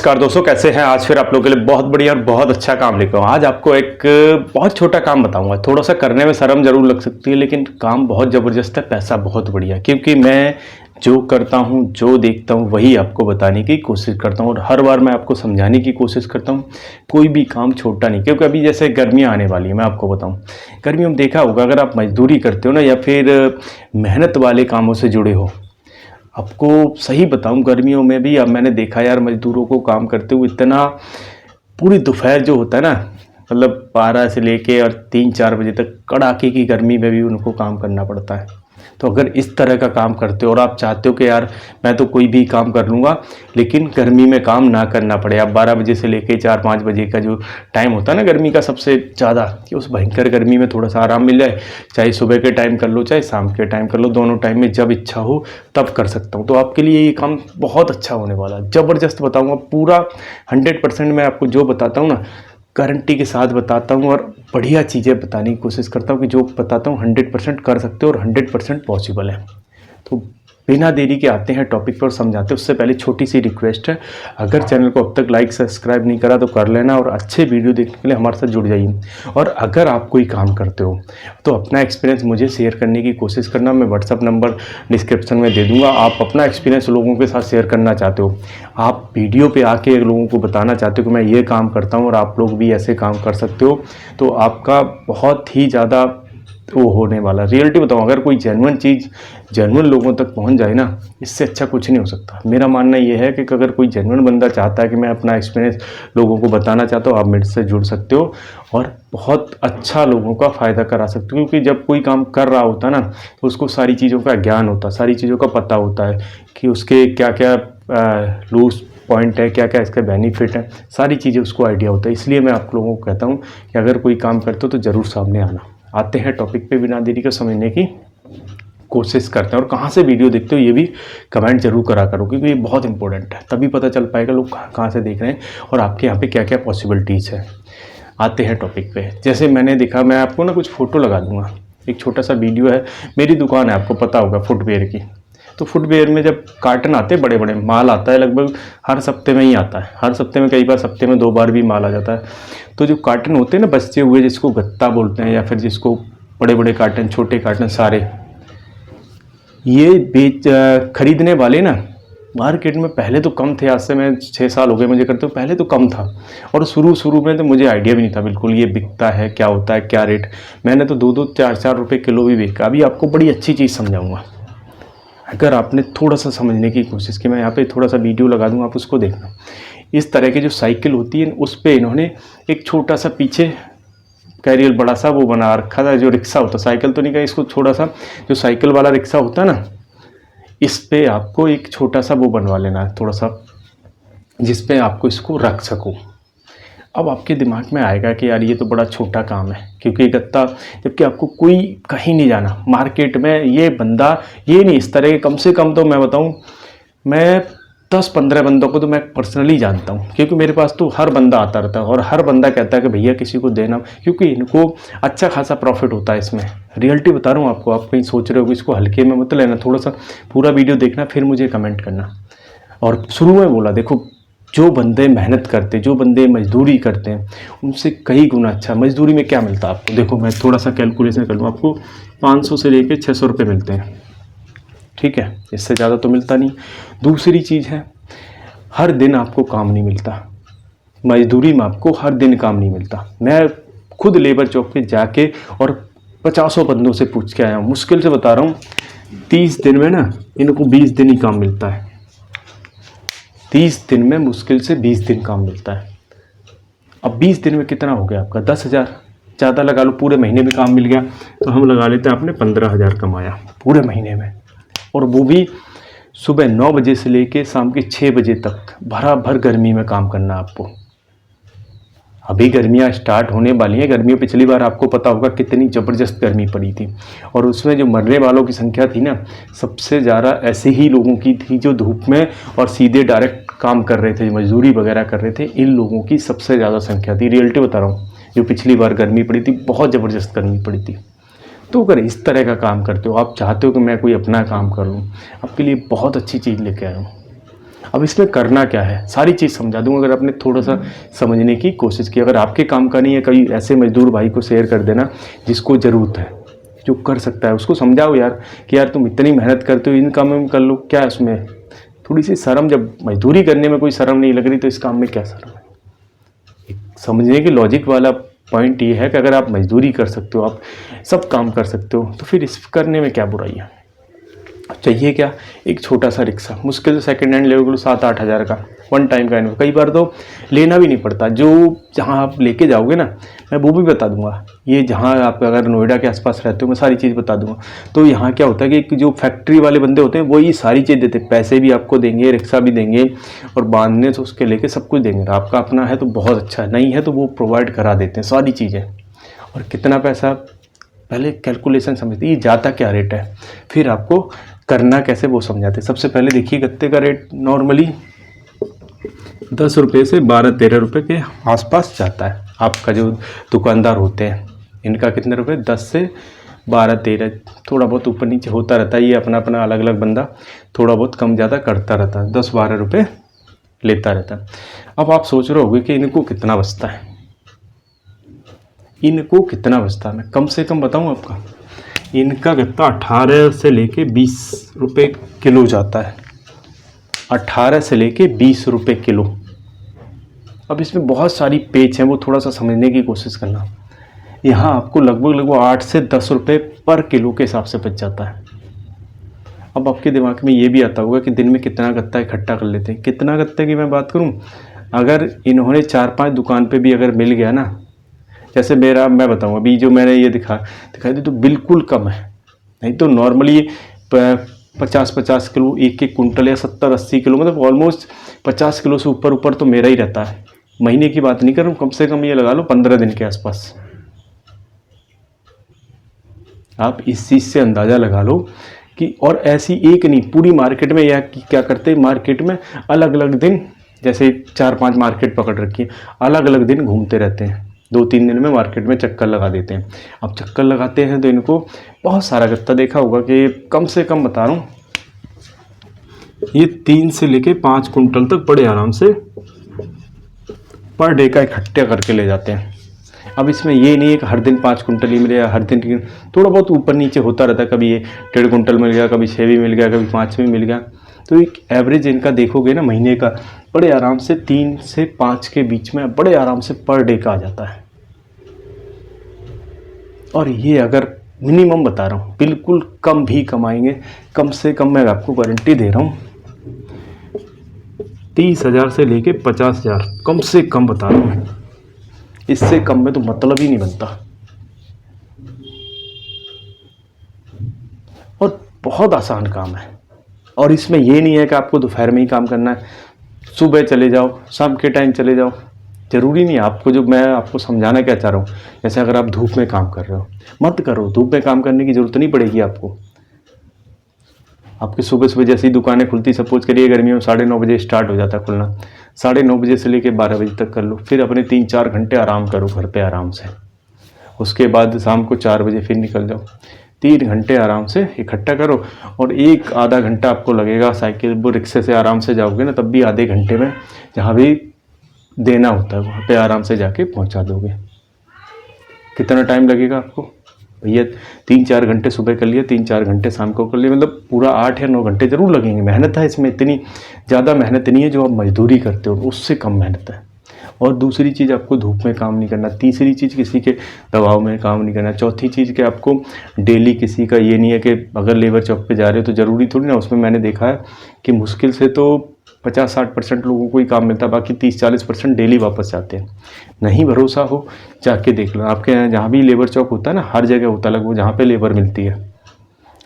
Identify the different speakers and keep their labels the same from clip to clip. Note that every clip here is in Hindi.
Speaker 1: नमस्कार दोस्तों, कैसे हैं। आज फिर आप लोगों के लिए बहुत बढ़िया और बहुत अच्छा काम लेकर आऊँ। आज आपको एक बहुत छोटा काम बताऊंगा। थोड़ा सा करने में शर्म जरूर लग सकती है, लेकिन काम बहुत ज़बरदस्त है, पैसा बहुत बढ़िया। क्योंकि मैं जो करता हूँ, जो देखता हूँ, वही आपको बताने की कोशिश करता हूँ और हर बार मैं आपको समझाने की कोशिश करता हूँ। कोई भी काम छोटा नहीं, क्योंकि अभी जैसे गर्मियाँ आने वाली है। मैं आपको बताऊँ, गर्मियों में देखा होगा, अगर आप मजदूरी करते हो ना या फिर मेहनत वाले कामों से जुड़े हो, आपको सही बताऊं, गर्मियों में भी अब मैंने देखा यार, मजदूरों को काम करते हुए इतना पूरी दोपहर जो होता है ना, मतलब 12 से लेके और 3-4 बजे तक कड़ाके की गर्मी में भी उनको काम करना पड़ता है। तो अगर इस तरह का काम करते हो और आप चाहते हो कि यार मैं तो कोई भी काम कर लूँगा लेकिन गर्मी में काम ना करना पड़े, आप 12 बजे से लेके 4-5 बजे का जो टाइम होता है ना गर्मी का सबसे ज़्यादा, कि उस भयंकर गर्मी में थोड़ा सा आराम मिल जाए, चाहे सुबह के टाइम कर लो चाहे शाम के टाइम कर लो, दोनों टाइम में जब इच्छा हो तब कर सकता हूँ। तो आपके लिए ये काम बहुत अच्छा होने वाला है, ज़बरदस्त बताऊँगा पूरा 100%। मैं आपको जो बताता हूँ ना, गारंटी के साथ बताता हूँ और बढ़िया चीज़ें बताने की कोशिश करता हूँ कि जो बताता हूँ 100% कर सकते हो और 100% पॉसिबल है। तो बिना देरी के आते हैं टॉपिक पर, समझाते हैं। उससे पहले छोटी सी रिक्वेस्ट है, अगर चैनल को अब तक लाइक सब्सक्राइब नहीं करा तो कर लेना और अच्छे वीडियो देखने के लिए हमारे साथ जुड़ जाइए। और अगर आप कोई काम करते हो तो अपना एक्सपीरियंस मुझे शेयर करने की कोशिश करना। मैं व्हाट्सअप नंबर डिस्क्रिप्शन में दे दूंगा। आप अपना एक्सपीरियंस लोगों के साथ शेयर करना चाहते हो, आप वीडियो पे आके लोगों को बताना चाहते हो कि मैं ये काम करता हूँ और आप लोग भी ऐसे काम कर सकते हो, तो आपका बहुत ही ज़्यादा वो होने वाला। रियलिटी बताऊँ, अगर कोई जेन्युइन चीज़ जेन्युइन लोगों तक पहुंच जाए ना, इससे अच्छा कुछ नहीं हो सकता। मेरा मानना ये है कि अगर कोई जेन्युइन बंदा चाहता है कि मैं अपना एक्सपीरियंस लोगों को बताना चाहता हूँ, आप मेरे से जुड़ सकते हो और बहुत अच्छा लोगों का फ़ायदा करा सकते हो। क्योंकि जब कोई काम कर रहा होता है ना, तो उसको सारी चीज़ों का ज्ञान होता है, सारी चीज़ों का पता होता है कि उसके क्या क्या लूज पॉइंट है, क्या क्या इसका बेनिफिट है, सारी चीज़ें उसको आइडिया होता है। इसलिए मैं आप लोगों को कहता हूँ कि अगर कोई काम करते हो तो ज़रूर सामने आना। आते हैं टॉपिक पे, बिना देरी का समझने की कोशिश करते हैं। और कहाँ से वीडियो देखते हो ये भी कमेंट जरूर करा करो, क्योंकि ये बहुत इंपॉर्टेंट है। तभी पता चल पाएगा लोग कहाँ से देख रहे हैं और आपके यहाँ पे क्या क्या पॉसिबिलिटीज़ है। आते हैं टॉपिक पे। जैसे मैंने देखा, मैं आपको ना कुछ फ़ोटो लगा दूंगा, एक छोटा सा वीडियो है। मेरी दुकान है, आपको पता होगा, फुटवेयर की। तो फुटवेयर में जब कार्टन आते हैं, बड़े बड़े माल आता है, लगभग हर सप्ते में ही आता है। हर सप्ते में, कई बार सप्ते में 2 बार भी माल आ जाता है। तो जो कार्टन होते हैं ना बचे हुए, जिसको गत्ता बोलते हैं या फिर जिसको बड़े बड़े कार्टन, छोटे कार्टन, सारे ये खरीदने वाले ना, मार्केट में पहले तो कम थे। आज से मैं 6 साल हो गए मुझे करते हुए, पहले तो कम था। और शुरू में तो मुझे आइडिया भी नहीं था बिल्कुल ये बिकता है, क्या होता है, क्या रेट। मैंने तो 2-2, 4-4 रुपये किलो भी बेचा। अभी आपको बड़ी अच्छी चीज़ समझाऊंगा, अगर आपने थोड़ा सा समझने की कोशिश की। मैं यहाँ पे थोड़ा सा वीडियो लगा दूंगा, आप उसको देखना। इस तरह की जो साइकिल होती है, उस पर इन्होंने एक छोटा सा पीछे कैरियर बड़ा सा वो बना रखा था, जो रिक्शा होता, साइकिल तो नहीं कहा इसको, छोटा सा जो साइकिल वाला रिक्शा होता है ना, इस पे आपको एक छोटा सा वो बनवा लेना है, थोड़ा सा, जिस पे आपको इसको रख सको। अब आपके दिमाग में आएगा कि यार ये तो बड़ा छोटा काम है, क्योंकि गत्ता, जबकि आपको कोई कहीं नहीं जाना मार्केट में। ये बंदा ये नहीं, इस तरह के कम से कम तो मैं बताऊं, मैं 10-15 बंदों को तो मैं पर्सनली जानता हूँ, क्योंकि मेरे पास तो हर बंदा आता रहता है और हर बंदा कहता है कि भैया किसी को देना, क्योंकि इनको अच्छा खासा प्रॉफिट होता है इसमें। रियलिटी बता रहा हूँ आपको। आप कहीं सोच रहे हो कि इसको हल्के में मत लेना, थोड़ा सा पूरा वीडियो देखना, फिर मुझे कमेंट करना। और शुरू में बोला, देखो जो बंदे मेहनत करते, जो बंदे मजदूरी करते हैं, उनसे कई गुना अच्छा मजदूरी में क्या मिलता है आपको। देखो मैं थोड़ा सा कैलकुलेशन कर लूँ, आपको 500 से लेकर 600 रुपये मिलते हैं, ठीक है, इससे ज़्यादा तो मिलता नहीं। दूसरी चीज़ है, हर दिन आपको काम नहीं मिलता, मजदूरी में आपको हर दिन काम नहीं मिलता। मैं खुद लेबर चौक पे जाके और 50 बंदों से पूछ के आया हूँ, मुश्किल से बता रहा हूँ, 30 दिन में ना इनको 20 दिन ही काम मिलता है। 30 दिन में मुश्किल से 20 दिन काम मिलता है। अब 20 दिन में कितना हो गया आपका, 10,000 ज़्यादा लगा लो, पूरे महीने में काम मिल गया तो हम लगा लेते हैं आपने 15,000 कमाया पूरे महीने में। और वो भी सुबह 9 बजे से लेके शाम के 6 बजे तक भर गर्मी में काम करना आपको। अभी गर्मियाँ स्टार्ट होने वाली हैं। गर्मियों पिछली बार आपको पता होगा कितनी ज़बरदस्त गर्मी पड़ी थी, और उसमें जो मरने वालों की संख्या थी ना, सबसे ज़्यादा ऐसे ही लोगों की थी जो धूप में और सीधे डायरेक्ट काम कर रहे थे, मजदूरी वगैरह कर रहे थे। इन लोगों की सबसे ज़्यादा संख्या थी। रियलिटी बता रहा हूँ, जो पिछली बार गर्मी पड़ी थी, बहुत ज़बरदस्त गर्मी पड़ी थी। तो अगर इस तरह का काम करते हो, आप चाहते हो कि मैं कोई अपना काम कर लूँ, आपके लिए बहुत अच्छी चीज़ लेके आया हूँ। अब इसमें करना क्या है, सारी चीज़ समझा दूँ अगर आपने थोड़ा सा समझने की कोशिश की। अगर आपके काम का नहीं है, कई ऐसे मजदूर भाई को शेयर कर देना जिसको ज़रूरत है, जो कर सकता है, उसको समझाओ यार कि यार तुम इतनी मेहनत करते हो, इन काम में कर लो, क्या है उसमें थोड़ी सी शर्म, जब मजदूरी करने में कोई शर्म नहीं लग रही तो इस काम में क्या शर्म है। एक समझने की लॉजिक वाला पॉइंट ये है कि अगर आप मजदूरी कर सकते हो, आप सब काम कर सकते हो, तो फिर इस करने में क्या बुराई है। चाहिए क्या, एक छोटा सा रिक्शा, मुश्किल से सेकंड हैंड ले लो 7-8 हज़ार का, वन टाइम का इन्वेस्ट, कई बार तो लेना भी नहीं पड़ता। जो जहाँ आप लेके जाओगे ना, मैं वो भी बता दूंगा, ये जहाँ आप अगर नोएडा के आसपास रहते हो मैं सारी चीज़ बता दूंगा। तो यहाँ क्या होता है कि जो फैक्ट्री वाले बंदे होते हैं वही सारी चीज़ देते हैं, पैसे भी आपको देंगे, रिक्शा भी देंगे और बांधने से उसके लेके सब कुछ देंगे। आपका अपना है तो बहुत अच्छा है, नहीं है तो वो प्रोवाइड करा देते हैं सारी चीज़ें। और कितना पैसा, पहले कैलकुलेशन समझते, ये जाता क्या रेट है, फिर आपको करना कैसे वो समझाते। सबसे पहले देखिए गत्ते का रेट नॉर्मली 10 रुपये से 12-13 रुपये के आसपास जाता है। आपका जो दुकानदार होते हैं इनका कितने रुपए, 10 से 12-13, थोड़ा बहुत ऊपर नीचे होता रहता है, ये अपना अपना अलग अलग बंदा थोड़ा बहुत कम ज़्यादा करता रहता है, 10-12 रुपये लेता रहता है। अब आप सोच रहे होंगे कि इनको कितना बचता है, इनको कितना बचता है, मैं कम से कम बताऊं आपका, इनका गत्ता 18 से लेके 20 रुपये किलो जाता है, 18 से लेके 20 रुपये किलो। अब इसमें बहुत सारी पेच हैं, वो थोड़ा सा समझने की कोशिश करना। यहाँ आपको लगभग 8 से 10 रुपये पर किलो के हिसाब से बच जाता है। अब आपके दिमाग में ये भी आता होगा कि दिन में कितना गत्ता इकट्ठा कर लेते हैं। कितना गत्ते की मैं बात करूँ, अगर इन्होंने 4-5 दुकान पे भी अगर मिल गया ना, जैसे मेरा मैं बताऊँ अभी जो मैंने ये दिखाई दी तो बिल्कुल कम है, नहीं तो नॉर्मली 50-50 किलो, एक कुंटल या 70-80 किलो, मतलब ऑलमोस्ट 50 किलो से ऊपर तो मेरा ही रहता है। महीने की बात नहीं कर रहा हूँ, कम से कम ये लगा लो 15 दिन के आसपास। आप इस चीज़ से अंदाज़ा लगा लो कि, और ऐसी एक नहीं, पूरी मार्केट में यह क्या करते हैं, मार्केट में अलग अलग दिन, जैसे 4-5 मार्केट पकड़ रखी है, अलग अलग दिन घूमते रहते हैं, 2-3 दिन में मार्केट में चक्कर लगा देते हैं। अब चक्कर लगाते हैं तो इनको बहुत सारा गत्ता, देखा होगा कि कम से कम बता रहा हूँ, ये 3 से लेके 5 कुंटल तक बड़े आराम से पर डे का इकट्ठा करके ले जाते हैं। अब इसमें ये नहीं है कि हर दिन 5 कुंटल ही मिले, या हर दिन थोड़ा बहुत ऊपर नीचे होता रहता है, कभी ये 1.5 कुंटल मिल गया, कभी 6 भी मिल गया, कभी 5 भी मिल गया। तो एक एवरेज इनका देखोगे ना महीने का, बड़े आराम से 3 से 5 के बीच में बड़े आराम से पर डे का आ जाता है। और ये अगर मिनिमम बता रहा हूँ, बिल्कुल कम भी कमाएंगे, कम से कम मैं आपको गारंटी दे रहा हूँ 30,000 से लेके 50,000, कम से कम बता रहा हूँ मैं, इससे कम में तो मतलब ही नहीं बनता। और बहुत आसान काम है, और इसमें ये नहीं है कि आपको दोपहर में ही काम करना है, सुबह चले जाओ, शाम के टाइम चले जाओ, ज़रूरी नहीं है आपको। जो मैं आपको समझाना क्या चाह रहा हूँ, जैसे अगर आप धूप में काम कर रहे हो, मत करो, धूप में काम करने की ज़रूरत नहीं पड़ेगी आपको। आपकी सुबह सुबह जैसी दुकानें खुलती, सपोज करिए गर्मियों में 9:30 बजे स्टार्ट हो जाता है खुलना, 9:30 बजे से लेकर 12 बजे तक कर लो, फिर अपने 3-4 घंटे आराम करो घर पे आराम से। उसके बाद शाम को 4 बजे फिर निकल जाओ, 3 घंटे आराम से इकट्ठा करो, और 1-आधा घंटा आपको लगेगा साइकिल, वो रिक्शे से आराम से जाओगे ना, तब भी आधे घंटे में जहाँ भी देना होता है वहाँ पे आराम से जाके पहुँचा दोगे। कितना टाइम लगेगा आपको भैया, 3-4 घंटे सुबह कर लिए, 3-4 घंटे शाम को कर लिए, मतलब पूरा 8 या 9 घंटे जरूर लगेंगे। मेहनत है इसमें, इतनी ज़्यादा मेहनत नहीं है जो आप मजदूरी करते हो, उससे कम मेहनत है। और दूसरी चीज़, आपको धूप में काम नहीं करना। तीसरी चीज़, किसी के दबाव में काम नहीं करना। चौथी चीज़ कि आपको डेली किसी का ये नहीं है कि अगर लेबर चौक पे जा रहे हो तो ज़रूरी थोड़ी ना, उसमें मैंने देखा है कि मुश्किल से तो 50-60% लोगों को ही काम मिलता है, बाकी 30-40% डेली वापस जाते हैं। नहीं भरोसा हो जाके देख लो, आपके यहाँ जहाँ भी लेबर चौक होता है ना, हर जगह होता है लगभग जहाँ पे लेबर मिलती है।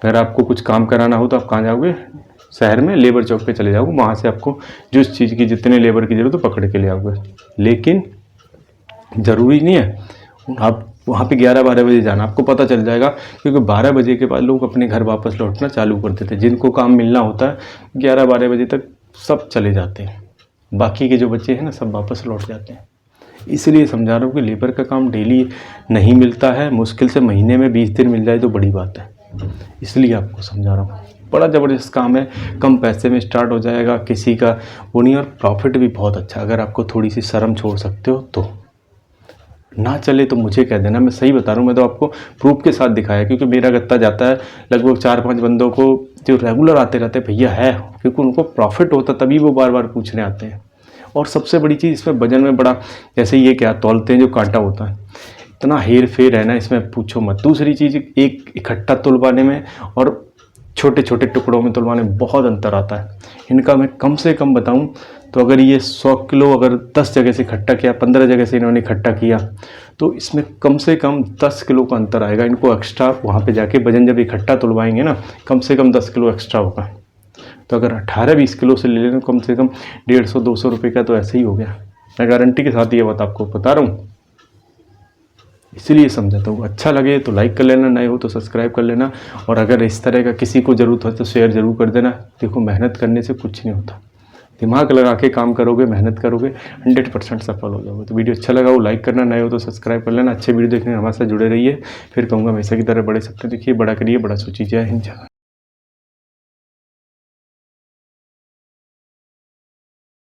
Speaker 1: अगर आपको कुछ काम कराना हो तो आप कहाँ जाओगे, शहर में लेबर चौक पे चले जाओगे, वहाँ से आपको जिस चीज़ की जितने लेबर की जरूरत है पकड़ के ले आओगे। लेकिन ज़रूरी नहीं है आप वहाँ पे 11-12 बजे जाना, आपको पता चल जाएगा, क्योंकि 12 बजे के बाद लोग अपने घर वापस लौटना चालू कर देते हैं। जिनको काम मिलना होता है 11-12 बजे तक सब चले जाते हैं, बाकी के जो बच्चे हैं ना सब वापस लौट जाते हैं। इसलिए समझा रहा हूँ कि लेबर का काम डेली नहीं मिलता है, मुश्किल से महीने में 20 दिन मिल जाए तो बड़ी बात है, इसलिए आपको समझा रहा हूँ। बड़ा ज़बरदस्त काम है, कम पैसे में स्टार्ट हो जाएगा, किसी का वो नहीं, और प्रॉफिट भी बहुत अच्छा, अगर आपको थोड़ी सी शर्म छोड़ सकते हो तो। ना चले तो मुझे कह देना, मैं सही बता रहा हूँ, मैं तो आपको प्रूफ के साथ दिखाया, क्योंकि मेरा गत्ता जाता है लगभग 4-5 बंदों को जो रेगुलर आते रहते हैं, भैया है, क्योंकि उनको प्रॉफिट होता तभी वो बार बार पूछने आते हैं। और सबसे बड़ी चीज़ इसमें वजन में बड़ा, जैसे ये क्या तौलते हैं जो कांटा होता है, इतना हेर फेर है ना इसमें, पूछो मत। दूसरी चीज़, एक इकट्ठा तुलवाने में और छोटे छोटे टुकड़ों में तुलवाने में बहुत अंतर आता है। इनका मैं कम से कम बताऊं तो अगर ये 100 किलो अगर 10 जगह से इकट्ठा किया, 15 जगह से इन्होंने इकट्ठा किया, तो इसमें कम से कम 10 किलो का अंतर आएगा। इनको एक्स्ट्रा वहाँ पे जाके वजन जब इकट्ठा तुलवाएंगे ना, कम से कम 10 किलो एक्स्ट्रा होगा। तो अगर 18-20 किलो से ले लें, कम से कम 150-200 रुपये का तो ऐसे ही हो गया। मैं गारंटी के साथ ये बात आपको बता रहा हूँ, इसीलिए समझाता हूँ। अच्छा लगे तो लाइक कर लेना, नए हो तो सब्सक्राइब कर लेना, और अगर इस तरह का किसी को ज़रूरत हो तो शेयर ज़रूर कर देना। देखो, मेहनत करने से कुछ नहीं होता, दिमाग लगा के काम करोगे, मेहनत करोगे, 100% सफल हो जाओगे। तो वीडियो अच्छा लगा हो लाइक करना, नए हो तो सब्सक्राइब कर लेना। अच्छे वीडियो देखने हमारे साथ जुड़े रहिए। फिर कहूँगा हमेशा की तरह बड़े सपने देखिए, बड़ा करिए, बड़ा सोचिए। जय हिंद, जय भारत।